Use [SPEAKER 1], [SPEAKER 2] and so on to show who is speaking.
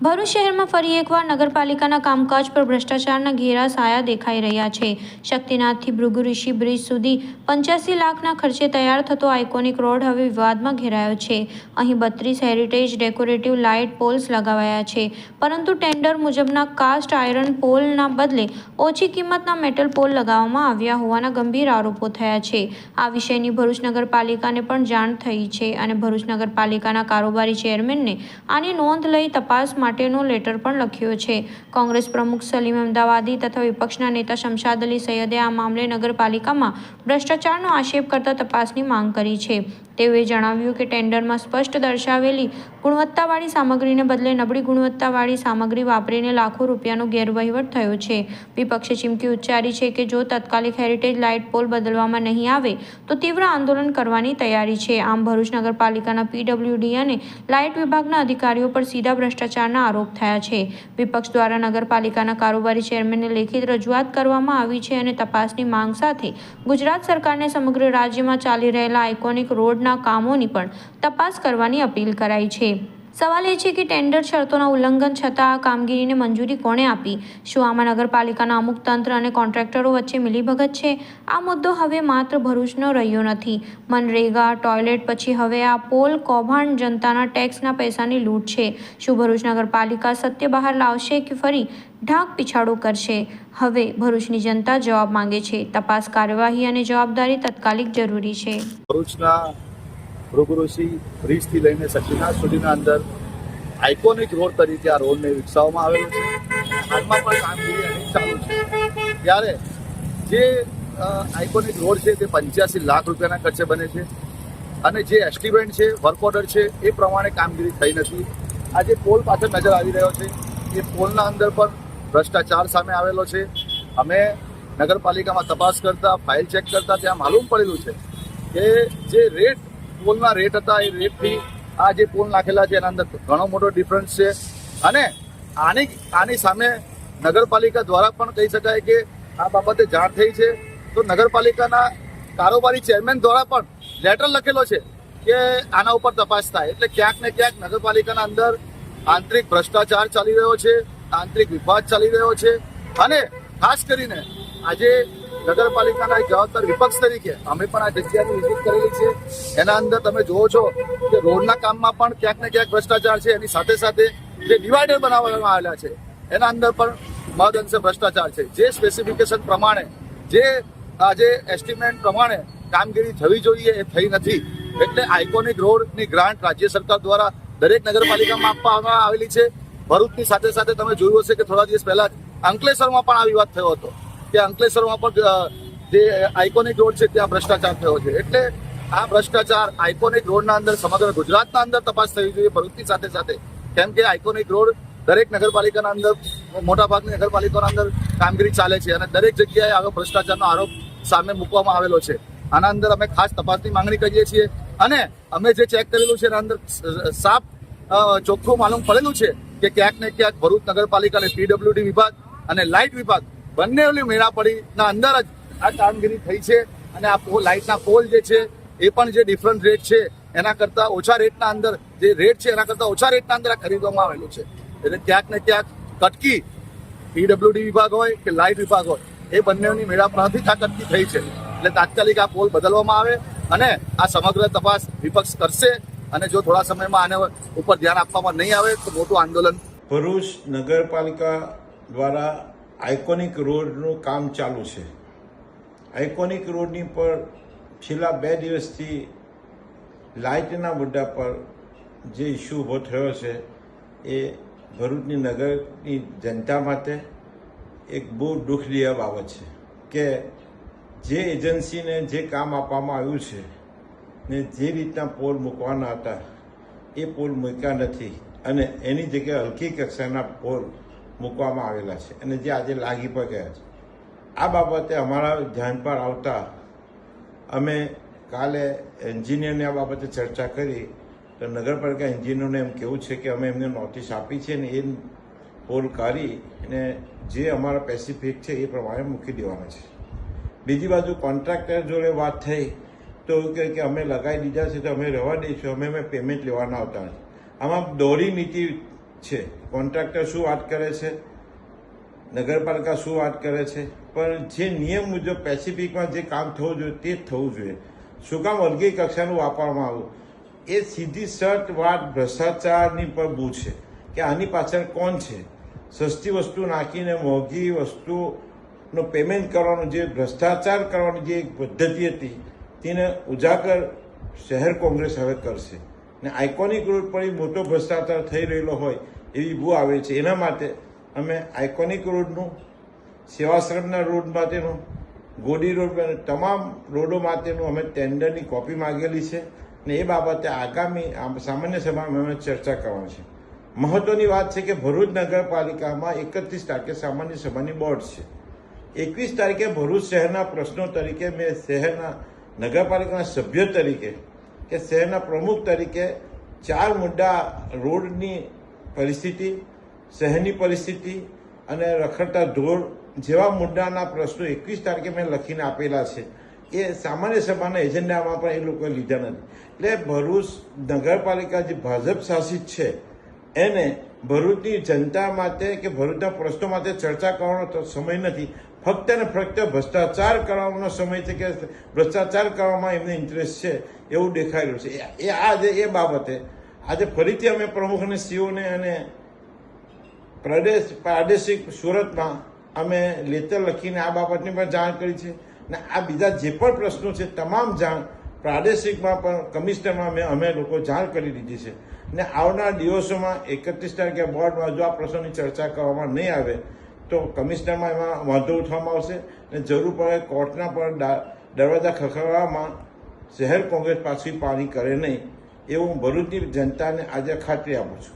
[SPEAKER 1] ભરૂચ શહેરમાં ફરી એકવાર નગરપાલિકાના કામકાજ પર ભ્રષ્ટાચારના ઘેરા સાયા દેખાઈ રહ્યા છે। શક્તિનાથથી ભૃગુ ઋષિ બ્રિજ સુધી 85 લાખના ખર્ચે તૈયાર થતો આઇકોનિક રોડ હવે વિવાદમાં ઘેરાયો છે। અહીં 32 હેરિટેજ ડેકોરેટિવ લાઇટ પોલ્સ લગાવાયા છે, પરંતુ ટેન્ડર મુજબના કાસ્ટ આયરન પોલના બદલે ઓછી કિંમતના મેટલ પોલ લગાવવામાં આવ્યા હોવાના ગંભીર આરોપો થયા છે। આ વિષયની ભરૂચ નગરપાલિકાને પણ જાણ થઈ છે અને ભરૂચ નગરપાલિકાના કારોબારી ચેરમેનને આની નોંધ લઈ તપાસ માટેનો લેટર પણ લખ્યો છે। કોંગ્રેસ પ્રમુખ સલીમ અમદાવાદી તથા વિપક્ષના નેતા શમશાદ અલી સૈયદે આ મામલે નગરપાલિકામાં ભ્રષ્ટાચારનો આક્ષેપ કરતા તપાસની માંગ કરી છે। તેઓએ જણાવ્યું કે ટેન્ડરમાં સ્પષ્ટ દર્શાવેલી ગુણવત્તાવાળી સામગ્રીને બદલે નબળી ગુણવત્તાવાળી સામગ્રી વાપરીને લાખો રૂપિયાનો ગેરવહીવટ થયો છે। વિપક્ષે ચીમકી ઉચ્ચારી છે કે જો તાત્કાલિક હેરિટેજ લાઇટ પોલ બદલવામાં નહીં આવે તો તીવ્ર આંદોલન કરવાની તૈયારી છે। આમ ભરૂચ નગરપાલિકાના પીડબ્લ્યુડી અને લાઇટ વિભાગના અધિકારીઓ પર સીધા ભ્રષ્ટાચારના આરોપ થયા છે। વિપક્ષ દ્વારા નગરપાલિકાના કારોબારી ચેરમેનને લેખિત રજૂઆત કરવામાં આવી છે અને તપાસની માંગ સાથે ગુજરાત સરકારને સમગ્ર રાજ્યમાં ચાલી રહેલા આઇકોનિક રોડના કામોની પણ તપાસ કરવાની અપીલ કરાઈ છે। સવાલ એ છે કે ટેન્ડર શરતોના ઉલ્લંઘન છતાં આ કામગીરીને મંજૂરી કોણે આપી? શું આમાં નગરપાલિકાના અમુક તંત્ર અને કોન્ટ્રાક્ટરો વચ્ચે મિલીભગત છે? આ મુદ્દો હવે માત્ર ભરૂચનો રહ્યો નથી। મનરેગા, ટોયલેટ પછી હવે આ પોલ કૌભાંડ જનતાના ટેક્સના પૈસાની લૂંટ છે। શું ભરૂચ નગરપાલિકા સત્ય બહાર લાવશે કે ફરી ઢાંક પીછાડો કરશે? હવે ભરૂચની જનતા જવાબ માંગે છે। તપાસ, કાર્યવાહી અને જવાબદારી તાત્કાલિક જરૂરી છે।
[SPEAKER 2] ભરૂચના ભૃગુઋષિ બ્રિજથી લઈને શક્તિનાથ સુધીના અંદર આઇકોનિક રોડ તરીકે આ રોડને વિકસાવવામાં આવેલો છે। હાલમાં પણ કામગીરી અહીં ચાલુ છે। ત્યારે જે આઇકોનિક રોડ છે તે 85 લાખ રૂપિયાના ખર્ચે બને છે અને જે એસ્ટિમેટ છે, વર્ક ઓર્ડર છે એ પ્રમાણે કામગીરી થઈ નથી। આ જે પોલ પાછળ નજર આવી રહ્યો છે એ પોલના અંદર પણ ભ્રષ્ટાચાર સામે આવેલો છે। અમે નગરપાલિકામાં તપાસ કરતા, ફાઇલ ચેક કરતા ત્યાં માલુમ પડેલું છે કે જે રેટ પોલના રેટ હતા એ રેટથી આ જે પોલ નાખેલા છે એના અંદર ઘણો મોટો ડિફરન્સ છે અને આની સામે નગરપાલિકા દ્વારા પણ કહી શકાય કે આ બાબતે જાણ થઈ છે। તો નગરપાલિકાના કારોબારી ચેરમેન દ્વારા પણ લેટર લખેલો છે કે આના ઉપર તપાસ થાય। એટલે ક્યાંક ને ક્યાંક નગરપાલિકાના અંદર આંતરિક ભ્રષ્ટાચાર ચાલી રહ્યો છે, આંતરિક વિવાદ ચાલી રહ્યો છે અને ખાસ કરીને આજે નગરપાલિકાના એક જવાબદાર વિપક્ષ તરીકે અમે પણ આ જગ્યાની વિઝિટ કરેલી છે। એના અંદર તમે જુઓ છો કે રોડના કામમાં પણ ક્યાંક ને ક્યાંક ભ્રષ્ટાચાર છે। એની સાથે સાથે જે ડિવાઈડર બનાવવામાં આવેલા છે એના અંદર પણ મહદઅંશે ભ્રષ્ટાચાર છે। જે સ્પેસિફિકેશન પ્રમાણે, જે આજે એસ્ટિમેટ પ્રમાણે કામગીરી થવી જોઈએ એ થઈ નથી। એટલે આઇકોનિક રોડની ગ્રાન્ટ રાજ્ય સરકાર દ્વારા દરેક નગરપાલિકામાં આપવામાં આવેલી છે। ભરૂચની સાથે સાથે તમે જોયું હશે કે થોડા દિવસ પહેલા અંકલેશ્વરમાં પણ આ વિવાદ થયો હતો કે અંકલેશ્વરમાં પણ જે આઇકોનિક રોડ છે ત્યાં ભ્રષ્ટાચાર થયો છે। એટલે આ ભ્રષ્ટાચાર આઇકોનિક રોડના અંદર સમગ્ર ગુજરાતના અંદર તપાસ થવી જોઈએ ભરૂચની સાથે સાથે, કેમ કે આઇકોનિક રોડ દરેક નગરપાલિકાના અંદર, મોટાભાગની નગરપાલિકાના અંદર કામગીરી ચાલે છે અને દરેક જગ્યાએ આવો ભ્રષ્ટાચારનો આરોપ સામે મૂકવામાં આવેલો છે। આના અંદર અમે ખાસ તપાસની માંગણી કરીએ છીએ અને અમે જે ચેક કરેલું છે એના અંદર સાફ ચોખ્ખું માલુમ પડેલું છે કે ક્યાંક ને ક્યાંક ભરૂચ નગરપાલિકા અને પીડબ્લ્યુડી વિભાગ અને લાઇટ વિભાગ બંનેની મેળાપડીના અંદર જ આ કામગીરી થઈ છે અને આ લાઇટના પોલ જે છે એ પણ જે ડિફરન્ટ રેટ છે એના કરતાં ઓછા રેટના અંદર, જે રેટ છે એના કરતાં ઓછા રેટના અંદર આ ખરીદવામાં આવેલું છે। એટલે ક્યાંક ને ક્યાંક કટકી પીડબ્લ્યુડી વિભાગ હોય કે લાઇટ વિભાગ હોય એ બંનેની મેળાપડાથી આ કટકી થઈ છે। એટલે તાત્કાલિક આ પોલ બદલવામાં આવે અને આ સમગ્ર તપાસ વિપક્ષ કરશે અને જો થોડા સમયમાં આને ઉપર ધ્યાન આપવામાં નહીં આવે તો મોટું આંદોલન।
[SPEAKER 3] ભરૂચ નગરપાલિકા દ્વારા આઇકોનિક રોડનું કામ ચાલુ છે। આઇકોનિક રોડની પર છેલ્લા 2 દિવસથી લાઇટના મુદ્દા પર જે ઇસ્યુ ઊભો થયો છે એ ભરૂચની નગરની જનતા માટે એક બહુ દુઃખદાયક બાબત છે કે જે એજન્સીને જે કામ આપવામાં આવ્યું છે ને જે રીતના પોલ મૂકવાના હતા એ પોલ મૂક્યા નથી અને એની જગ્યાએ હલકી કક્ષાના પોલ મૂકવામાં આવેલા છે અને જે આજે લાગી પણ ગયા છે। આ બાબતે અમારા ધ્યાન પર આવતા અમે કાલે એન્જિનિયરને આ બાબતે ચર્ચા કરી તો નગરપાલિકા એન્જિનિયરને એમ કહેવું છે કે અમે એમને નોટિસ આપી છે ને એ પોલ કાઢી અને જે અમારા પેસિફિક છે એ પ્રમાણે મૂકી દેવાના છે। બીજી બાજુ કોન્ટ્રાક્ટર જોડે વાત થઈ તો કે અમે લગાવી દીધા છે તો અમે રહેવા દઈશું, અમે પેમેન્ટ લેવાના આવતા નથી। આમાં દોરી નીતિ છે. કોન્ટ્રાક્ટર શું વાત કરે છે, નગરપાલિકા શું વાત કરે છે, પણ જે નિયમ મુજબ પેસિફિકમાં જે કામ થવું જોઈએ તે જ થવું જોઈએ. શું કામ વર્ગીય કક્ષાનું વાપરવામાં આવ્યું એ સીધી સટ વાત ભ્રષ્ટાચારની પર બૂ છે કે આની પાછળ કોણ છે. સસ્તી વસ્તુ નાખીને મોંઘી વસ્તુનો પેમેન્ટ કરવાનો જે ભ્રષ્ટાચાર કરવાની જે એક પદ્ધતિ હતી તેને ઉજાગર શહેર કોંગ્રેસ હવે કરશે. ને આઇકોનિક રોડ પર મોટો ભ્રષ્ટાચાર થઈ રહેલો હોય એવી બૂ આવે છે. એના માટે અમે આઇકોનિક રોડનું, સેવાશ્રમના રોડ માટેનું, ગોડી રોડ તમામ રોડો માટેનું અમે ટેન્ડરની કોપી માંગેલી છે ને એ બાબતે આગામી સામાન્ય સભામાં અમે ચર્ચા કરવાની છે. મહત્વની વાત છે કે ભરૂચ નગરપાલિકામાં 31 તારીખે સામાન્ય સભાની બોર્ડ છે. 21 તારીખે ભરૂચ શહેરના પ્રશ્નો તરીકે મેં શહેરના નગરપાલિકાના સભ્ય તરીકે કે શહેરના પ્રમુખ તરીકે 4 મુદ્દા રોડની પરિસ્થિતિ, શહેરની પરિસ્થિતિ અને રખડતા ઢોર જેવા મુદ્દાના પ્રશ્નો 21 તારીખે મેં લખીને આપેલા છે. એ સામાન્ય સભાના એજન્ડામાં પણ એ લોકોએ લીધા નથી. એટલે ભરૂચ નગરપાલિકા જે ભાજપ શાસિત છે એને ભરૂચની જનતા માટે કે ભરૂચના પ્રશ્નો માટે ચર્ચા કરવાનો સમય નથી. ફક્ત ને ફક્ત ભ્રષ્ટાચાર કરવાનો સમય છે કે ભ્રષ્ટાચાર કરવામાં એમને ઇન્ટરેસ્ટ છે એવું દેખાઈ રહ્યું છે. એ બાબતે આજે ફરીથી અમે પ્રમુખ અને સીઓને અને પ્રાદેશિક સુરતમાં અમે લેટર લખીને આ બાબતની પણ જાણ કરી છે. ને આ બીજા જે પણ પ્રશ્નો છે તમામ જાણ પ્રાદેશિકમાં પણ કમિશનરમાં અમે લોકો જાણ કરી દીધી છે. ને આવનાર દિવસોમાં 31 તારીખે બોર્ડમાં જો આ પ્રશ્નોની ચર્ચા કરવામાં નહીં આવે તો કમિશનરમાં એમાં વાંધો ઉઠવામાં આવશે ને જરૂર પડે કોર્ટના પણ દરવાજા ખખડવામાં શહેર કોંગ્રેસ પાછી પાણી કરે નહીં એવું ભરૂચની જનતાને આજે ખાતરી આપું છું.